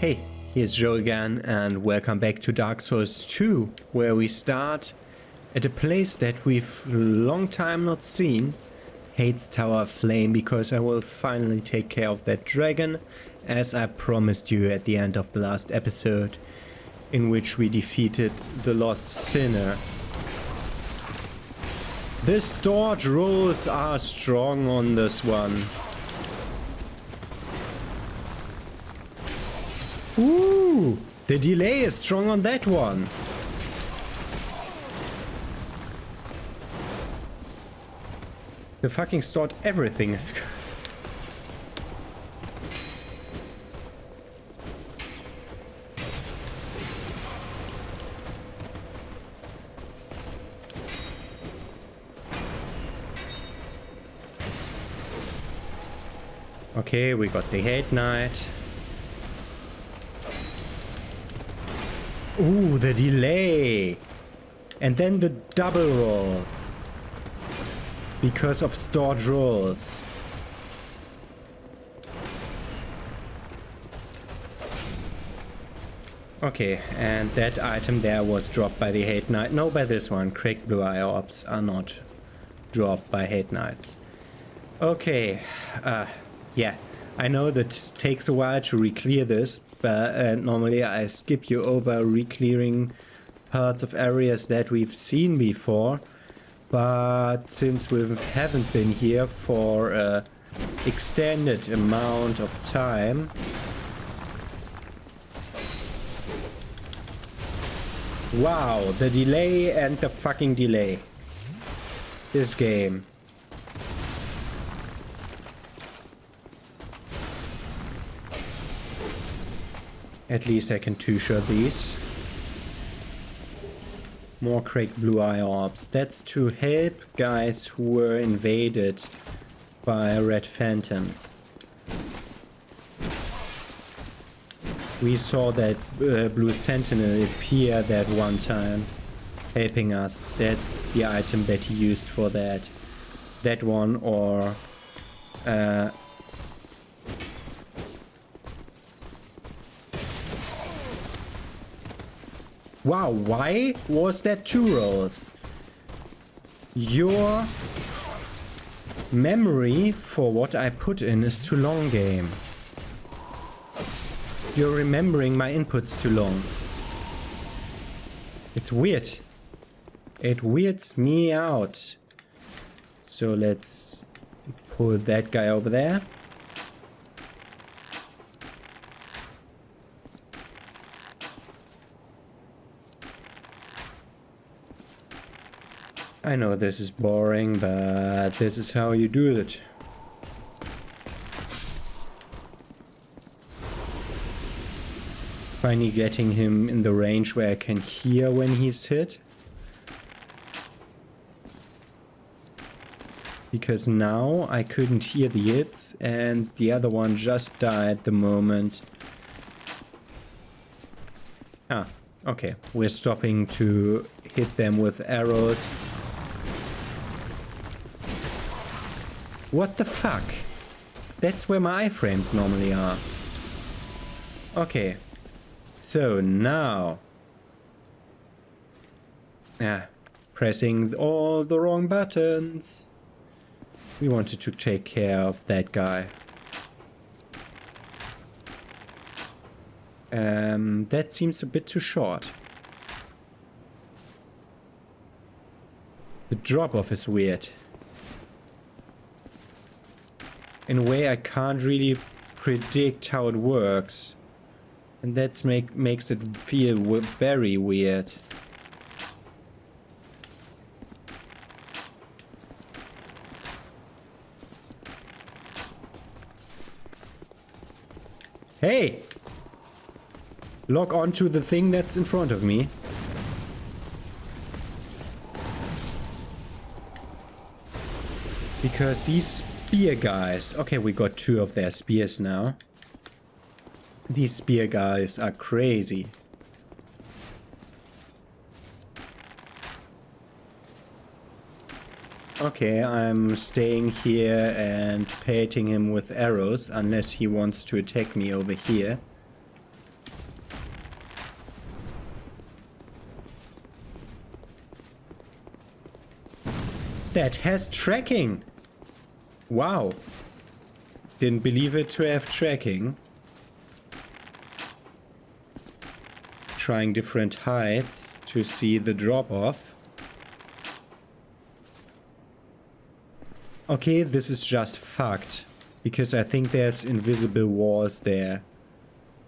Hey, here's Joe again and welcome back to Dark Souls 2, where we start at a place that we've long time not seen, Hades Tower Flame, because I will finally take care of that dragon, as I promised you at the end of the last episode, in which we defeated the lost sinner. The stored rolls are strong on this one. Ooh, the delay is strong on that one. The fucking stored everything is... Okay, we got the Hate Knight. Ooh, the delay. And then the double roll. Because of stored rolls. Okay, and that item there was dropped by the Hate Knight. No, by this one. Cracked blue eye orbs are not dropped by Hate Knights. Okay, yeah. I know that takes a while to re-clear this, but normally I skip you over re-clearing parts of areas that we've seen before. But since we haven't been here for an extended amount of time, wow, the delay and the fucking delay. This game. At least I can two-shot these. More cracked blue eye orbs. That's to help guys who were invaded by red phantoms. We saw that Blue Sentinel appear that one time, helping us. That's the item that he used for that. That one, or... Wow, why was that 2 rolls? Your memory for what I put in is too long, game. You're remembering my inputs too long. It's weird. It weirds me out. So let's pull that guy over there. I know this is boring, but this is how you do it. Finally getting him in the range where I can hear when he's hit. Because now I couldn't hear the hits and the other one just died the moment. Ah, okay. We're stopping to hit them with arrows. What the fuck? That's where my iframes normally are. Okay. So now... pressing all the wrong buttons. We wanted to take care of that guy. That seems a bit too short. The drop-off is weird. In a way I can't really predict how it works. And that makes it feel very weird. Hey! Log on to the thing that's in front of me. Because these spear guys... Okay, we got 2 of their spears now. These spear guys are crazy. Okay, I'm staying here and pelting him with arrows unless he wants to attack me over here. That has tracking. Wow. Didn't believe it to have tracking. Trying different heights to see the drop-off. Okay, this is just fucked. Because I think there's invisible walls there.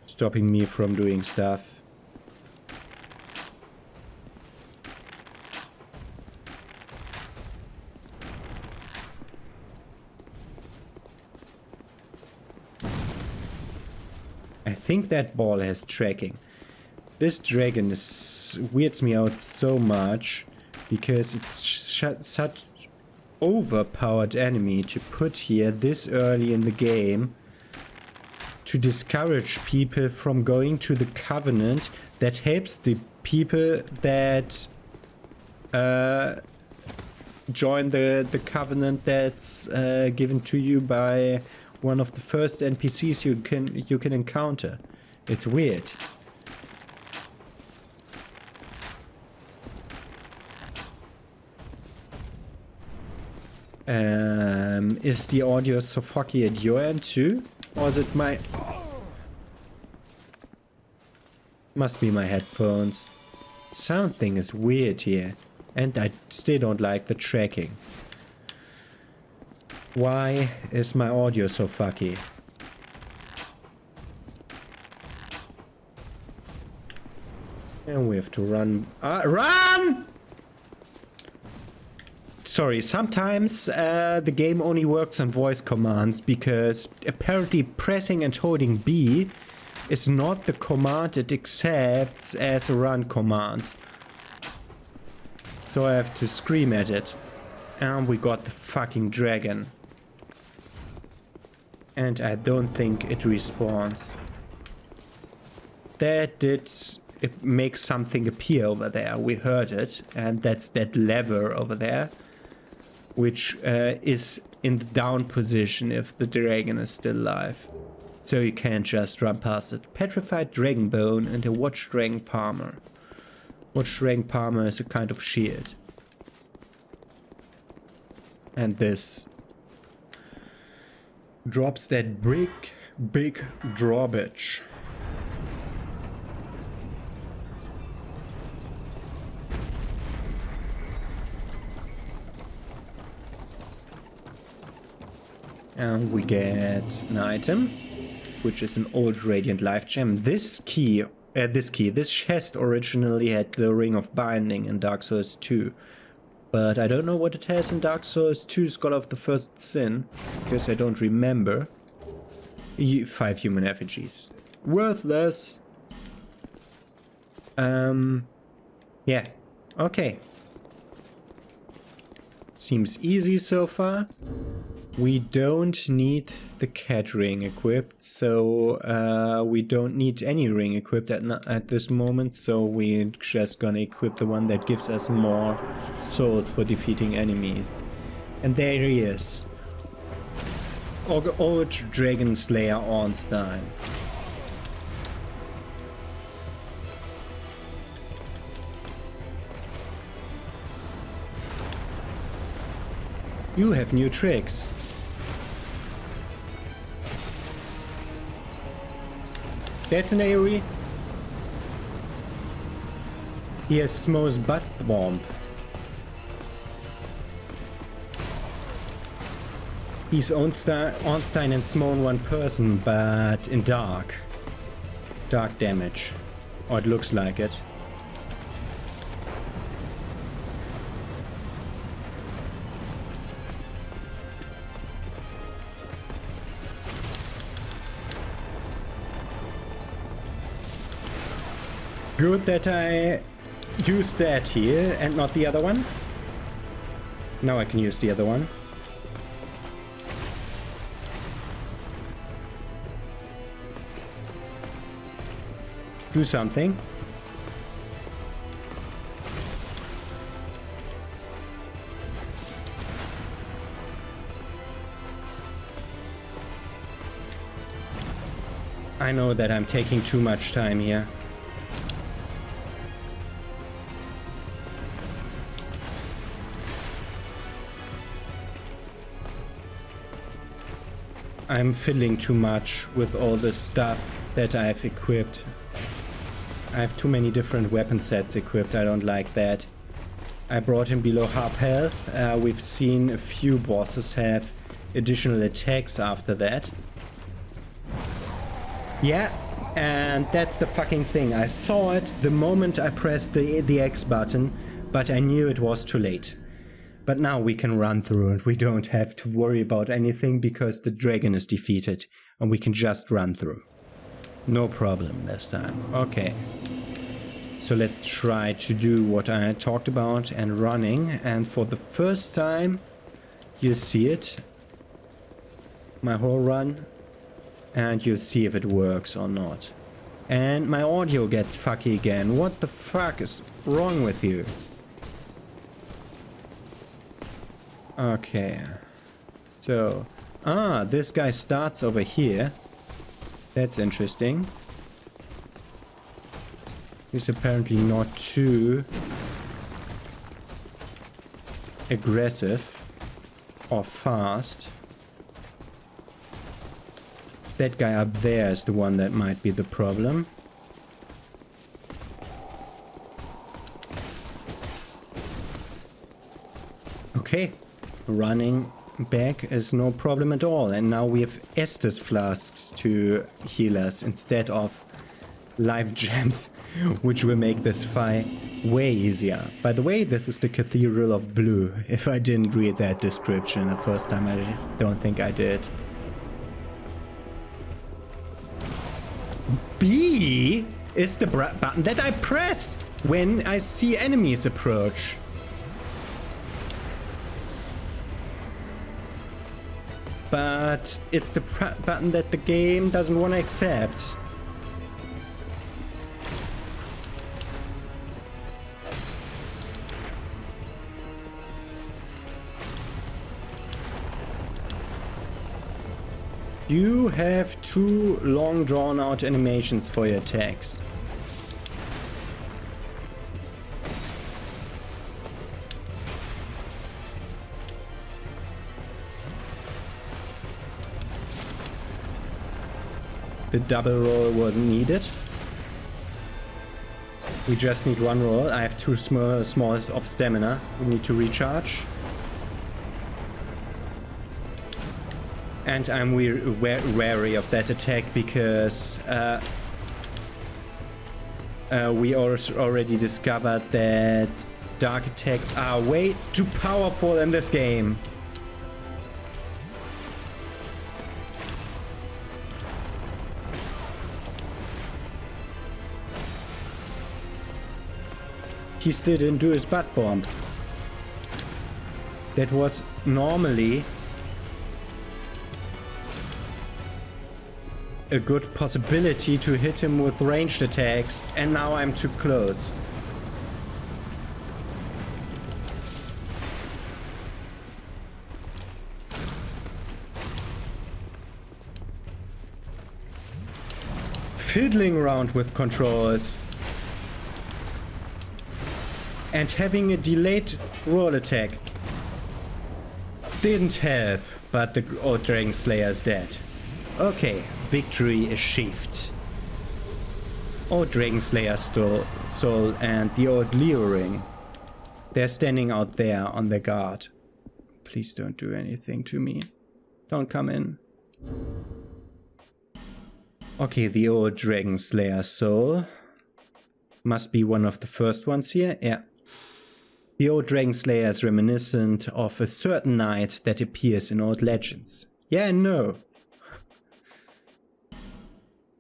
Stopping me from doing stuff. I think that ball has tracking. This dragon weirds me out so much because it's such overpowered enemy to put here this early in the game to discourage people from going to the Covenant that helps the people that join the Covenant that's given to you by one of the first NPCs you can encounter. It's weird. Is the audio so fucky at your end too? Or is it my... Must be my headphones. Something is weird here. And I still don't like the tracking. Why is my audio so fucky? And we have to run... run! Sorry, sometimes the game only works on voice commands because apparently pressing and holding B is not the command it accepts as a run command. So I have to scream at it. And we got the fucking dragon. And I don't think it respawns. That did... It makes something appear over there. We heard it. And that's that lever over there. Which is in the down position if the dragon is still alive. So you can't just run past it. Petrified dragon bone and a watch dragon palmer. Watch dragon palmer is a kind of shield. And this drops that big drawbridge. And we get an item, which is an old Radiant Life Gem. This chest originally had the Ring of Binding in Dark Souls 2. But I don't know what it has in Dark Souls 2 Scholar of the First Sin, because I don't remember. 5 human effigies. Worthless. Yeah. Okay. Seems easy so far. We don't need the cat ring equipped, so we don't need any ring equipped at this moment, so we're just gonna equip the one that gives us more souls for defeating enemies. And there he is. Old Dragonslayer Ornstein. You have new tricks. That's an AoE. He has Smo's butt bomb. He's Ornstein and Smo in one person, but in dark. Dark damage. Or it looks like it. Good that I used that here and not the other one. Now I can use the other one. Do something. I know that I'm taking too much time here. I'm fiddling too much with all the stuff that I've equipped. I have too many different weapon sets equipped. I don't like that. I brought him below half health. We've seen a few bosses have additional attacks after that. Yeah, and that's the fucking thing. I saw it the moment I pressed the X button, but I knew it was too late. But now we can run through it. We don't have to worry about anything because the dragon is defeated and we can just run through. No problem this time. Okay. So let's try to do what I talked about and running. And for the first time, you'll see it. My whole run. And you'll see if it works or not. And my audio gets fucky again. What the fuck is wrong with you? Okay. So, this guy starts over here. That's interesting. He's apparently not too aggressive or fast. That guy up there is the one that might be the problem. Okay, running back is no problem at all. And now we have Estus flasks to heal us instead of life gems, which will make this fight way easier. By the way, this is the Cathedral of Blue. If I didn't read that description the first time, I don't think I did. B is the button that I press when I see enemies approach. But it's the button that the game doesn't want to accept. You have two long drawn out animations for your attacks. The double roll wasn't needed. We just need one roll. I have two smalls of stamina. We need to recharge. And I'm wary of that attack because we already discovered that dark attacks are way too powerful in this game. He still didn't do his butt bomb. That was normally a good possibility to hit him with ranged attacks, and now I'm too close. Fiddling around with controls and having a delayed roll attack didn't help, but the old Dragonslayer is dead. Okay, victory achieved. Old Dragonslayer soul and the old Leo ring. They're standing out there on their guard. Please don't do anything to me. Don't come in. Okay, the old Dragonslayer soul. Must be one of the first ones here. Yeah. The old Dragonslayer is reminiscent of a certain knight that appears in old legends. Yeah, no.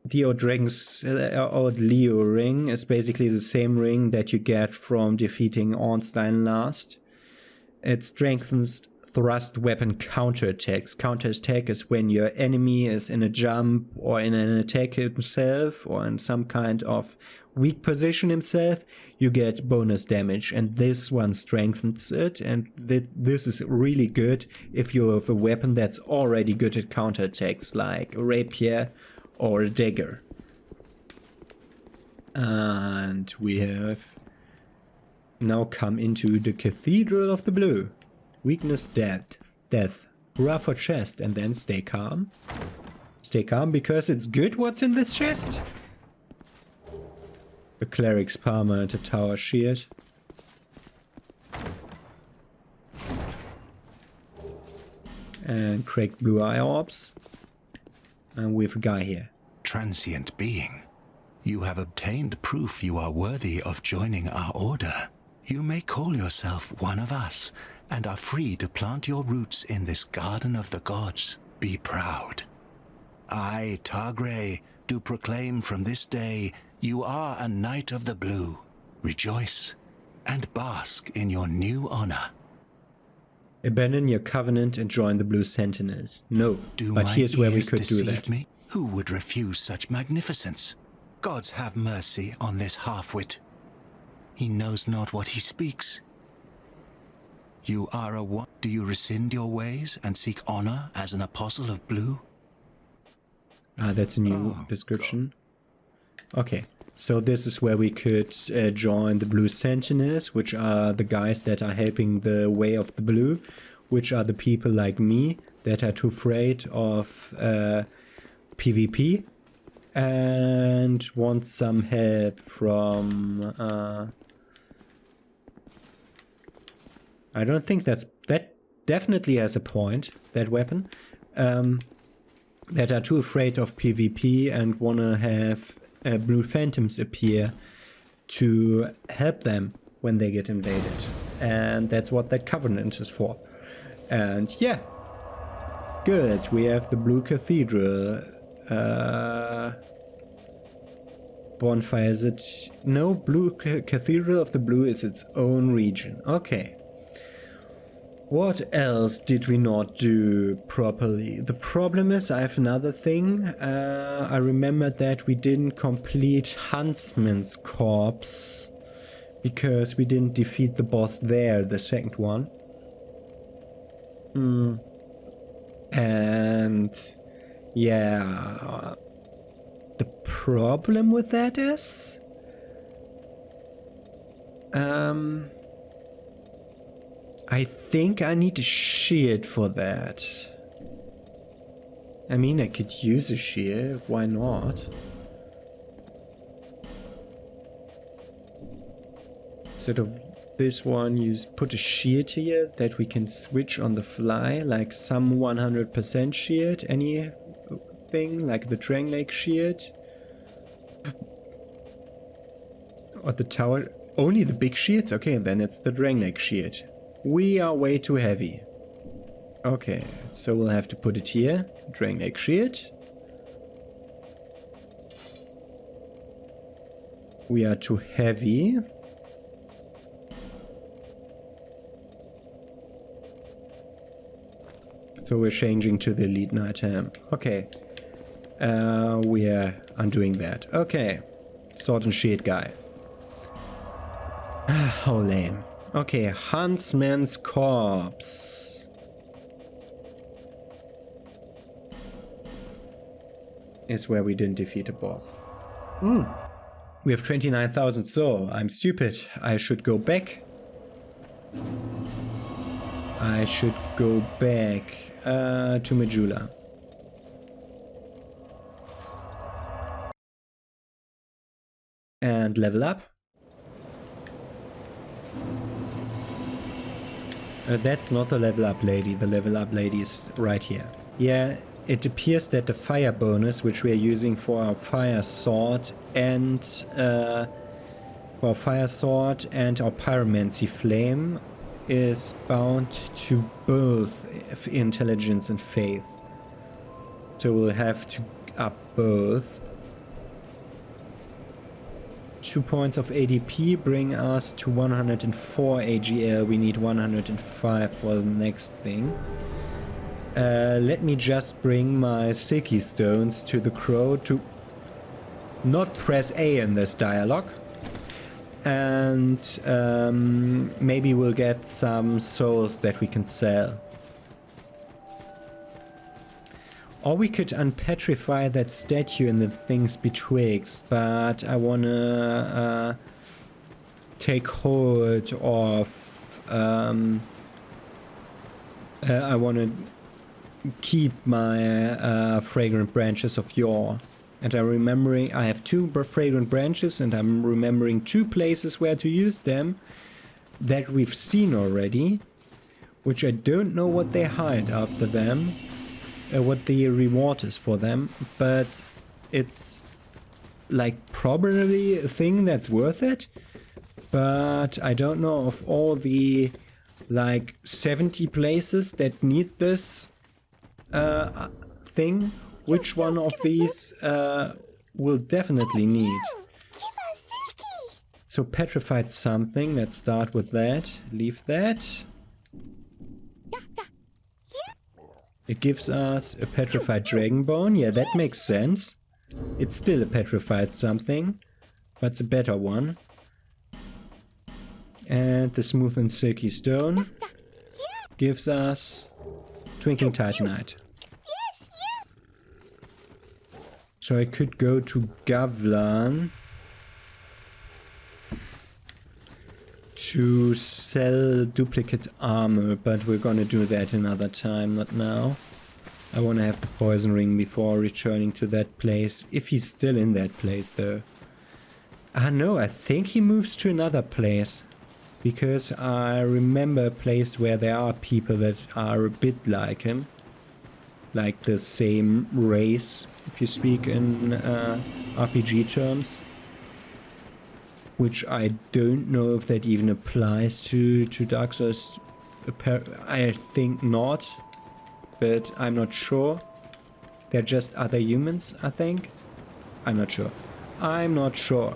The old old Leo ring is basically the same ring that you get from defeating Ornstein last. It strengthens thrust weapon counterattacks. Counterattack is when your enemy is in a jump or in an attack himself or in some kind of weak position himself, you get bonus damage, and this one strengthens it, and this is really good if you have a weapon that's already good at counterattacks like a rapier or a dagger. And we have now come into the Cathedral of the Blue. Weakness, death. Hurrah for chest, and then stay calm. Stay calm because it's good what's in this chest. A cleric's palmer and a tower shield. And cracked blue eye orbs. And we have a guy here. Transient being, you have obtained proof you are worthy of joining our order. You may call yourself one of us, and are free to plant your roots in this garden of the gods. Be proud. I, Targray, do proclaim from this day you are a Knight of the Blue. Rejoice and bask in your new honor. Abandon your covenant and join the Blue Sentinels. No, Do but my here's where we ears could do deceive that. me? Who would refuse such magnificence? Gods have mercy on this half-wit. He knows not what he speaks. You are a one. Do you rescind your ways and seek honor as an apostle of blue? Ah, that's a new description. Okay, so this is where we could join the Blue Sentinels, which are the guys that are helping the way of the blue, which are the people like me that are too afraid of PvP and want some help from... I don't think that definitely has a point, that weapon. That are too afraid of PvP and want to have blue phantoms appear to help them when they get invaded. And that's what that covenant is for. And yeah, good. We have the Blue Cathedral. Bonfire is it? No, Blue Cathedral of the Blue is its own region. Okay. What else did we not do properly? The problem is I have another thing. I remembered that we didn't complete Huntsman's Corpse because we didn't defeat the boss there, the second one. And yeah, the problem with that is I think I need a shield for that. I mean, I could use a shield, why not? Instead of this one, you put a shield here that we can switch on the fly, like some 100% shield, anything, like the Dragonslayer shield. Or the tower, only the big shields? Okay, then it's the Dragonslayer shield. We are way too heavy. Okay, so we'll have to put it here. Dragonslayer shield. We are too heavy. So we're changing to the elite knight. Okay. We are undoing that. Okay. Sword and shield guy. How lame. Okay, Huntsman's Corpse. Is where we didn't defeat a boss. We have 29,000 soul. I'm stupid. I should go back. I should go back to Majula. And level up. That's not the level up lady. The level up lady is right here. Yeah, it appears that the fire bonus, which we are using for our fire sword and our pyromancy flame, is bound to both intelligence and faith. So we'll have to up both. 2 points of ADP bring us to 104 AGL. We need 105 for the next thing. Let me just bring my Silky Stones to the Crow to not press A in this dialogue. And maybe we'll get some souls that we can sell. Or we could unpetrify that statue in the things betwixt, but I wanna take hold of I wanna keep my fragrant branches of yore. And I'm remembering I have 2 fragrant branches, and I'm remembering 2 places where to use them that we've seen already, which I don't know what they hide after them, what the reward is for them, but it's like probably a thing that's worth it. But I don't know of all the like 70 places that need this thing, which one of these will definitely need. So petrified something, let's start with that. Leave that. It gives us a petrified dragon bone. Yeah, that makes sense. It's still a petrified something, but it's a better one. And the smooth and silky stone gives us twinkling titanite. So I could go to Gavlan to sell duplicate armor, but we're gonna do that another time, not now. I want to have the poison ring before returning to that place, if he's still in that place though. Ah no, I think he moves to another place, because I remember a place where there are people that are a bit like him, like the same race, if you speak in RPG terms. Which I don't know if that even applies to Dark Souls. I think not, but I'm not sure. They're just other humans, I think. I'm not sure. I'm not sure.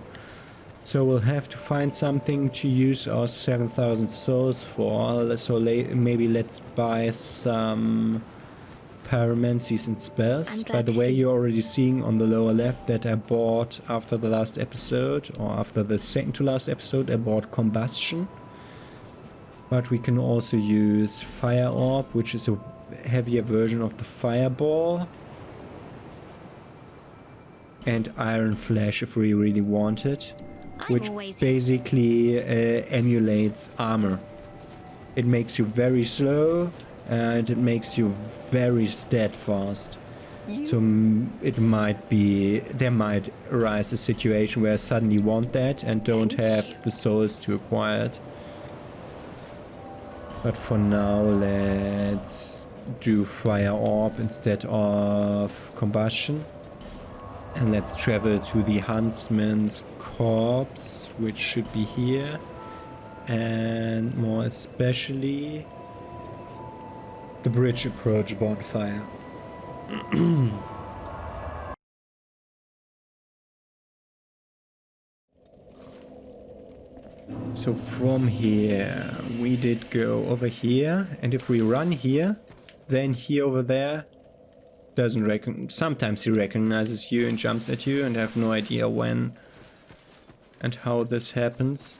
So we'll have to find something to use our 7,000 souls for. So maybe let's buy some pyromancies and spells. By the way, you're already seeing on the lower left that I bought after the last episode, or after the second to last episode, I bought combustion. But we can also use fire orb, which is a heavier version of the fireball. And iron flash if we really want it, which basically emulates armor. It makes you very slow, and it makes you very steadfast. So there might arise a situation where I suddenly want that and don't have the souls to acquire it. But for now, let's do fire orb instead of combustion. And let's travel to the huntsman's corpse, which should be here. And more especially the bridge approach bonfire. So from here we did go over here, and if we run here, then he over there doesn't sometimes he recognizes you and jumps at you, and I have no idea when and how this happens.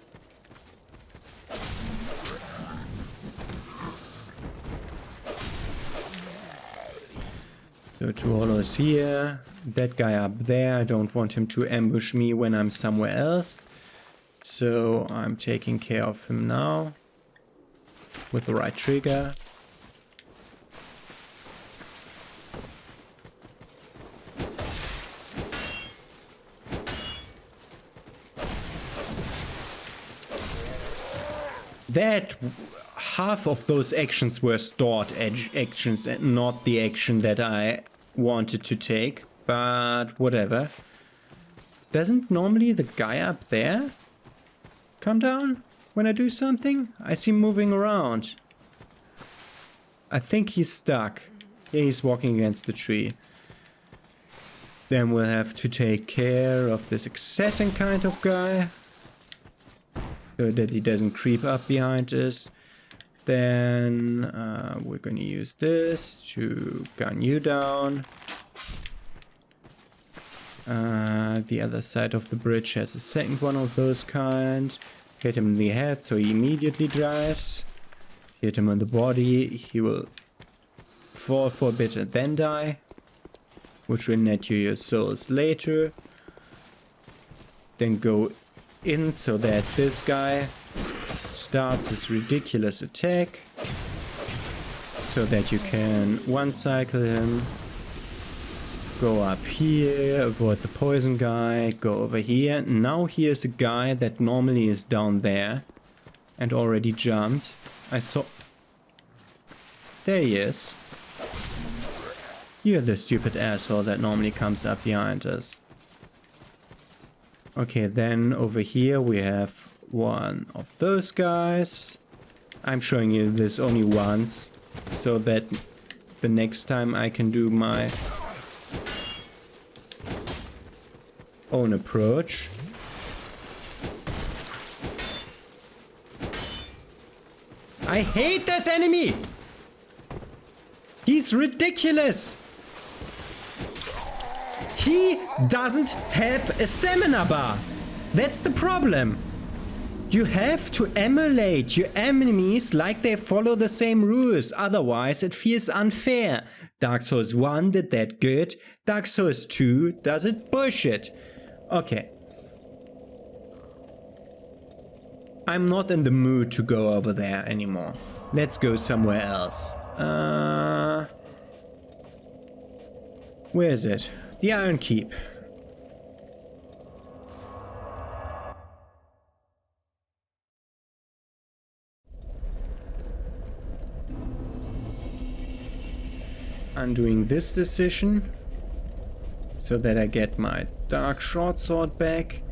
So two hollows here, that guy up there, I don't want him to ambush me when I'm somewhere else. So I'm taking care of him now with the right trigger. That half of those actions were stored actions and not the action that I wanted to take, but whatever. Doesn't normally the guy up there come down when I do something? I see him moving around. I think he's stuck. Yeah, he's walking against the tree. Then we'll have to take care of this assassin kind of guy, so that he doesn't creep up behind us. Then we're going to use this to gun you down. The other side of the bridge has a second one of those kind. Hit him in the head so he immediately dies. Hit him on the body, he will fall for a bit and then die, which will net you your souls later. Then go in so that this guy starts his ridiculous attack. so that you can one cycle him, go up here, avoid the poison guy, go over here. Now here's a guy that normally is down there and already jumped. I saw... There he is. You're the stupid asshole that normally comes up behind us. Okay, then over here we have one of those guys. I'm showing you this only once, so that the next time I can do my own approach. I hate this enemy! He's ridiculous! He doesn't have a stamina bar! That's the problem! You have to emulate your enemies like they follow the same rules, otherwise it feels unfair. Dark Souls 1 did that good, Dark Souls 2 does it bullshit. Okay. I'm not in the mood to go over there anymore. Let's go somewhere else. Where is it? The Iron Keep. Undoing this decision so that I get my dark short sword back.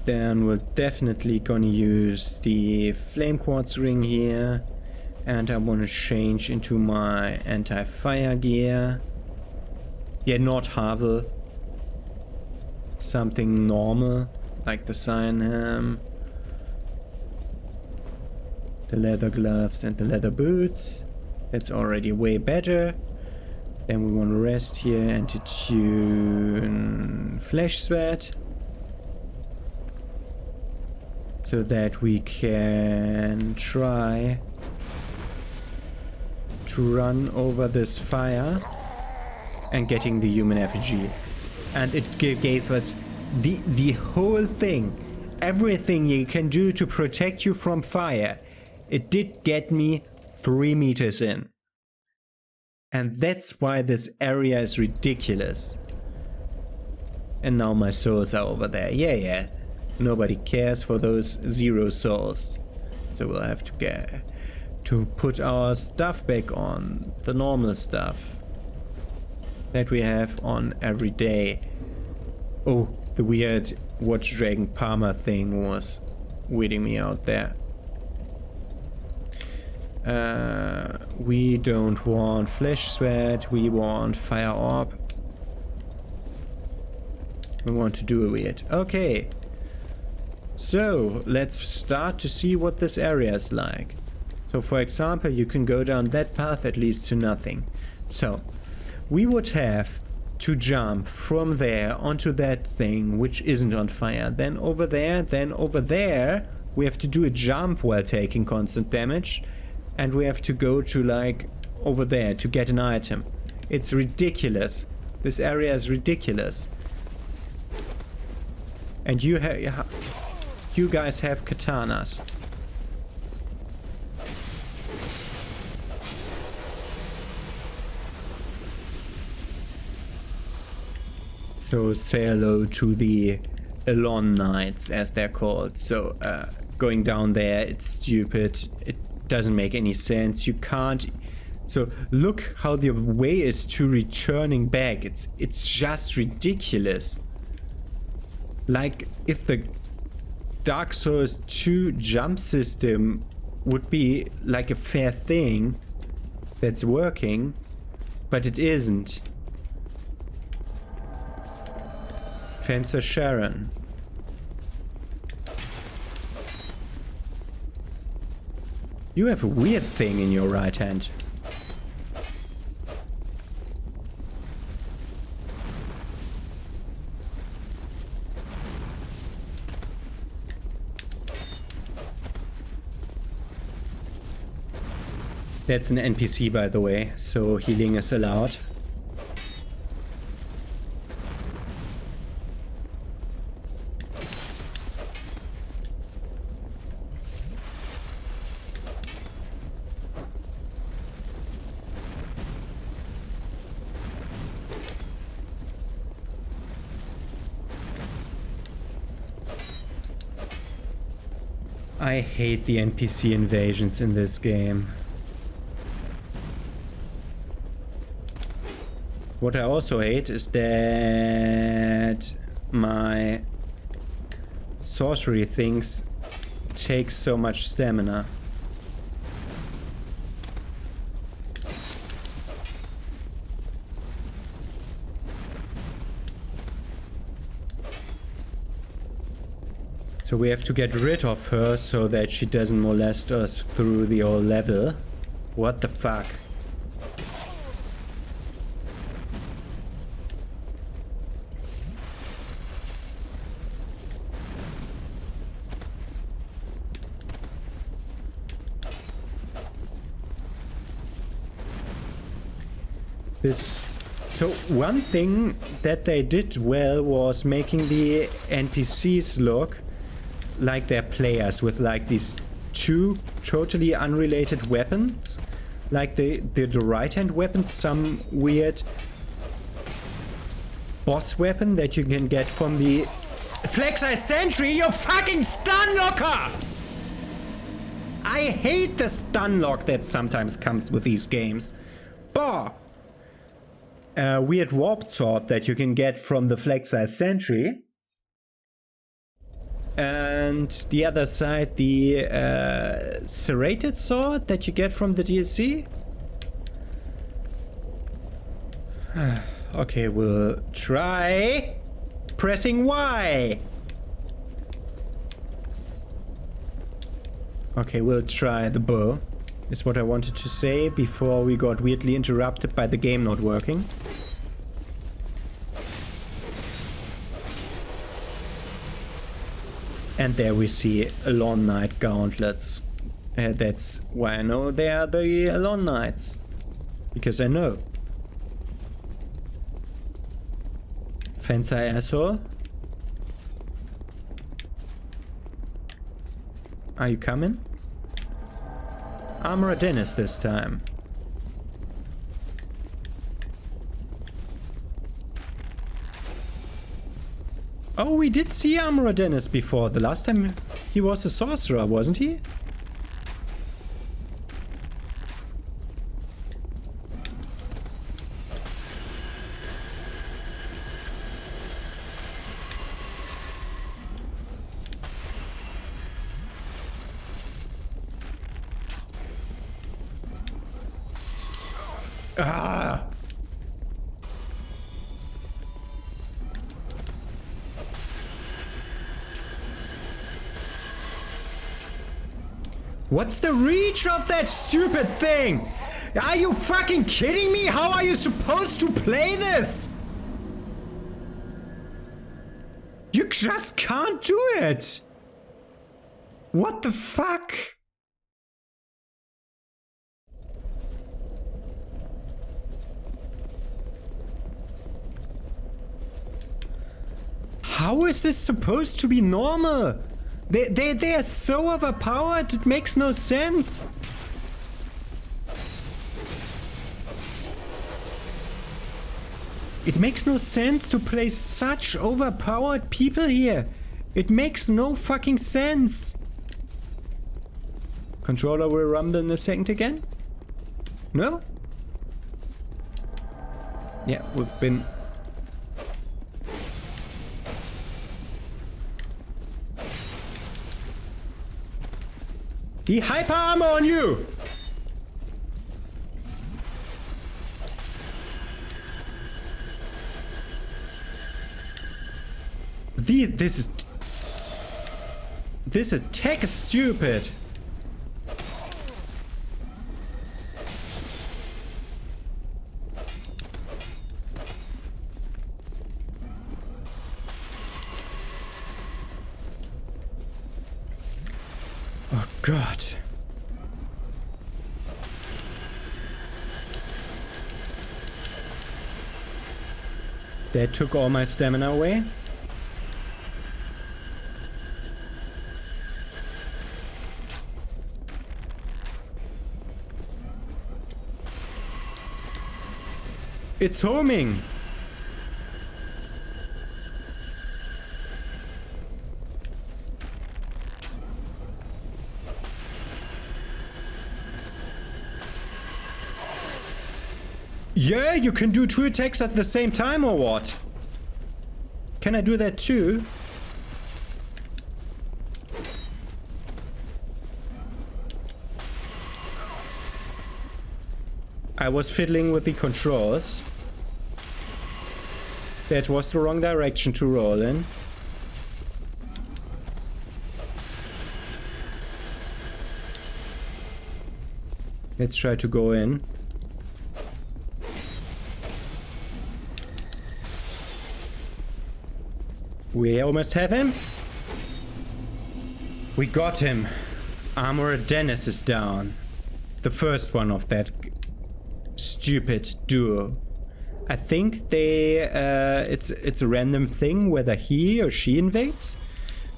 Then we're definitely gonna use the flame quartz ring here, and I want to change into my anti-fire gear. Yeah, not Havel. Something normal like the cyan, the leather gloves and the leather boots. That's already way better. Then we want to rest here and to tune Flesh Sweat, so that we can try to run over this fire and getting the human effigy. And it gave us the whole thing, everything you can do to protect you from fire. It did get me 3 meters in. And that's why this area is ridiculous. And now my souls are over there. Yeah. Nobody cares for those 0 souls. So we'll have to get to put our stuff back on. The normal stuff that we have on every day. Oh, the weird Watch Dragon Palmer thing was weeding me out there. We don't want Flesh Sweat, we want Fire Orb. We want to do it. Okay. So, let's start to see what this area is like. So, for example, you can go down that path that leads to nothing. So, we would have to jump from there onto that thing which isn't on fire. Then over there, then over there. We have to do a jump while taking constant damage. And we have to go to like over there to get an item. It's ridiculous. This area is ridiculous. And you guys have katanas. So say hello to the Elon Knights, as they're called. So going down there, it's stupid. It doesn't make any sense. You can't. So look how the way is to returning back. It's just ridiculous. Like if the Dark Souls 2 jump system would be like a fair thing that's working, but it isn't. Fencer Sharon. You have a weird thing in your right hand. That's an NPC, by the way, so healing is allowed. I hate the NPC invasions in this game. What I also hate is that my sorcery things take so much stamina. So we have to get rid of her so that she doesn't molest us through the whole level. What the fuck? So one thing that they did well was making the NPCs look like they're players with like these two totally unrelated weapons. Like the right hand weapon, some weird boss weapon that you can get from the Flexi Sentry, you fucking stun locker! I hate the stun lock that sometimes comes with these games. Bah! A weird warped sword that you can get from the Flexi Sentry. And the other side, the serrated sword that you get from the DLC. Okay, we'll try pressing Y. Okay, we'll try the bow. Is what I wanted to say before we got weirdly interrupted by the game not working. And there we see Alone Knight gauntlets. That's why I know they are the Alone Knights. Because I know. Fencer asshole. Are you coming? Armorer Dennis this time. Oh, we did see Armorer Dennis before. The last time he was a sorcerer, wasn't he? Ah! What's the reach of that stupid thing? Are you fucking kidding me? How are you supposed to play this? You just can't do it. What the fuck? How is this supposed to be normal? They are so overpowered, it makes no sense. It makes no sense to play such overpowered people here. It makes no fucking sense. Controller will rumble in a second again? No? Yeah, we've been... The hyper armor on you! This attack is stupid. Oh God. That took all my stamina away. It's homing. Yeah, you can do 2 attacks at the same time or what? Can I do that too? I was fiddling with the controls. That was the wrong direction to roll in. Let's try to go in. We almost have him. We got him. Armorer Dennis is down. The first one of that stupid duo. I think they it's a random thing whether he or she invades.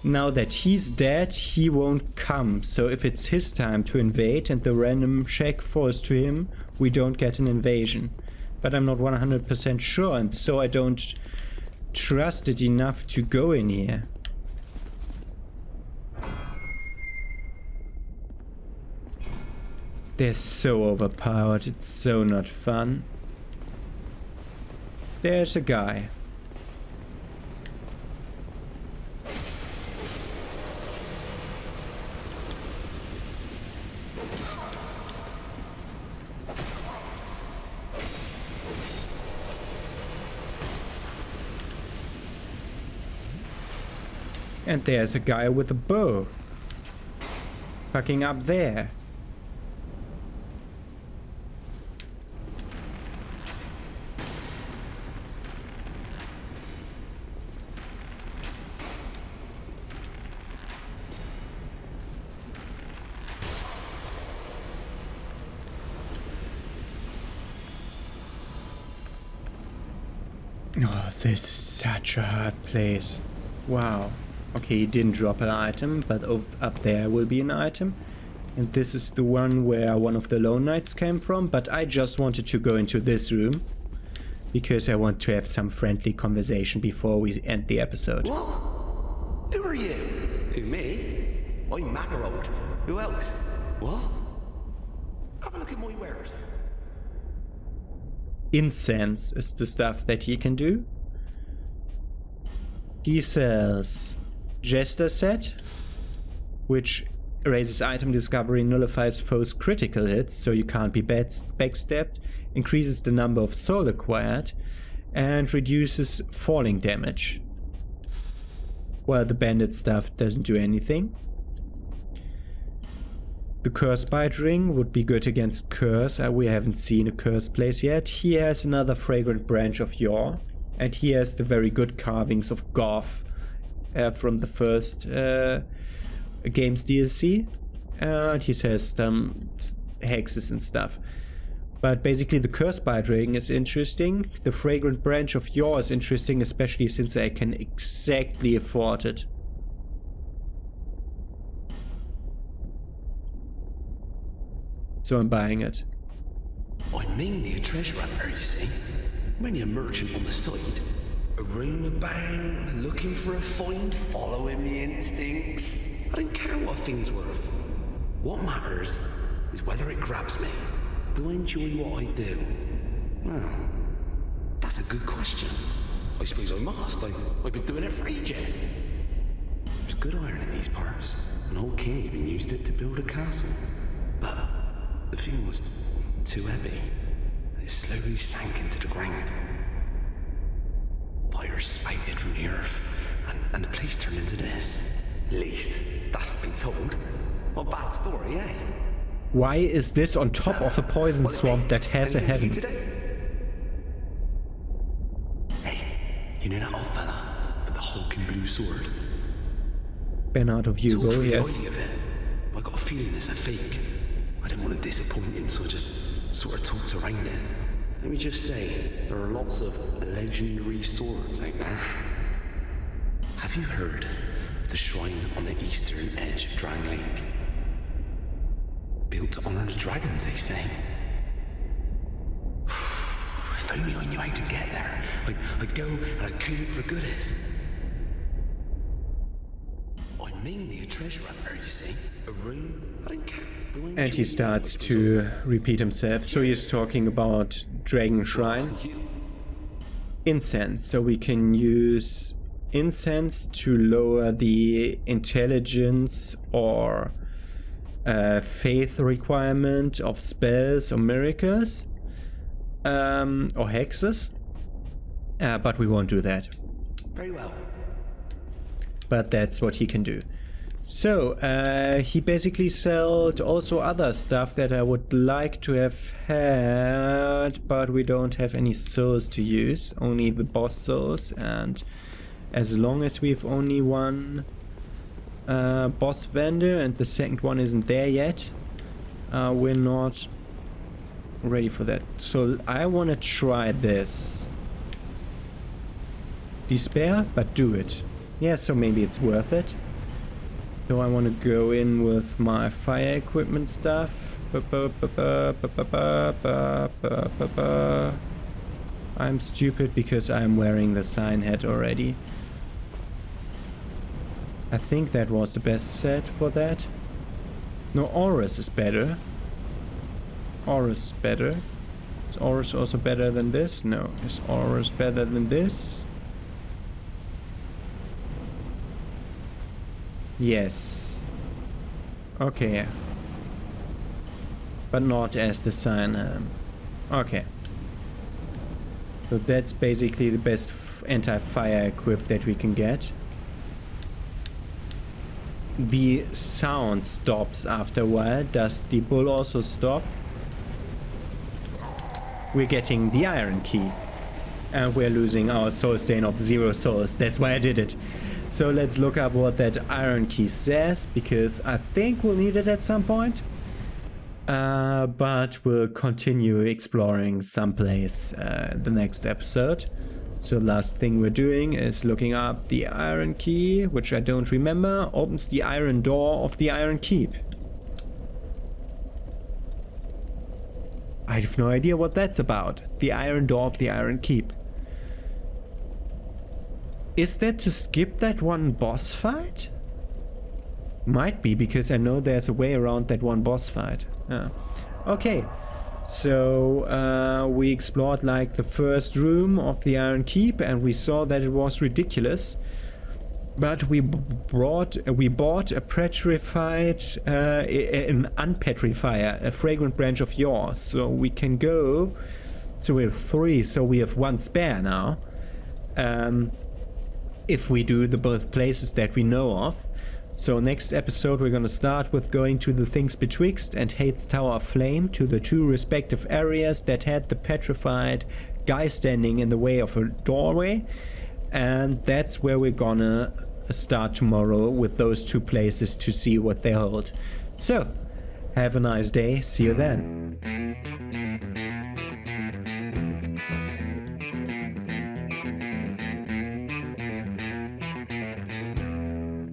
Now that he's dead, he won't come. So if it's his time to invade and the random check falls to him, we don't get an invasion. But I'm not 100% sure, and so I don't trust it enough to go in here. They're so overpowered, it's so not fun. There's a guy. And there's a guy with a bow. Fucking up there. Oh, this is such a hard place. Wow. Okay, he didn't drop an item, but up there will be an item. And this is the one where one of the Lone Knights came from, but I just wanted to go into this room. Because I want to have some friendly conversation before we end the episode. What? Who are you? Who, me? I'm Magarod. Who else? What? Have a look at my wares. Incense is the stuff that he can do. He sells Jester Set, which raises item discovery, nullifies foes' critical hits, so you can't be backstabbed, increases the number of soul acquired, and reduces falling damage. While the bandit stuff doesn't do anything. The Curse Bite Ring would be good against Curse. We haven't seen a Curse place yet. He has another Fragrant Branch of Yore, and he has the very good carvings of Goth from the first game's DLC. And he has some hexes and stuff. But basically the Curse Bite Ring is interesting. The Fragrant Branch of Yore is interesting, especially since I can exactly afford it. So I'm buying it. I'm mainly a treasure hunter, you see. Mainly a merchant on the side. A room about, looking for a find, following me instincts. I don't care what a thing's worth. What matters is whether it grabs me. Do I enjoy what I do? Well, that's a good question. I suppose I must. I've been doing it for ages. There's good iron in these parts. An old king even used it to build a castle. But the thing was too heavy. It slowly sank into the ground. Fire spouted from the earth, and the place turned into this. At least, that's what I've been told. What a bad story, eh? Why is this on top of a poison swamp that has a heaven? Hey, you know that old fella with the hulking blue sword? Bernard of Hugo, yes. I got a feeling it's a fake. I didn't want to disappoint him, so I just sort of talked around it. Let me just say, there are lots of legendary swords out there. Have you heard of the shrine on the eastern edge of Dragon Lake? Built to honor the dragons, they say. If only I knew how to get there. I'd go and I'd comb it for goodies. I'm mean near treasure up there, you see. A room, I don't care. And he starts to repeat himself. So he's talking about Dragon Shrine. Incense. So we can use incense to lower the intelligence or faith requirement of spells or miracles. Or hexes. But we won't do that. Very well. But that's what he can do. So, he basically sold also other stuff that I would like to have had, but we don't have any souls to use, only the boss souls, and as long as we've only one boss vendor and the second one isn't there yet, we're not ready for that. So I want to try this. Despair, but do it. Yeah, so maybe it's worth it. So I want to go in with my fire equipment stuff. I'm stupid because I'm wearing the sign hat already. I think that was the best set for that. No, Aurus is better. Aurus is better. Is Aurus also better than this? No. Is Aurus better than this? Yes. Okay. But not as the sign. Okay. So that's basically the best anti-fire equip that we can get. The sound stops after a while. Does the bull also stop? We're getting the iron key. And we're losing our soul stain of 0 souls. That's why I did it. So let's look up what that iron key says, because I think we'll need it at some point. But we'll continue exploring someplace the next episode. So the last thing we're doing is looking up the iron key, which I don't remember. Opens the iron door of the Iron Keep. I have no idea what that's about. The iron door of the Iron Keep. Is that to skip that one boss fight? Might be, because I know there's a way around that one boss fight. Yeah. Okay, so we explored like the first room of the Iron Keep and we saw that it was ridiculous. But we bought a petrified, an unpetrifier, a fragrant branch of yours. So we can go, so we have 3, so we have 1 spare now. If we do the both places that we know of. So next episode we're gonna start with going to the Things Betwixt and Hate's Tower of Flame, to the 2 respective areas that had the petrified guy standing in the way of a doorway. And that's where we're gonna start tomorrow, with those 2 places, to see what they hold. So, have a nice day, see you then.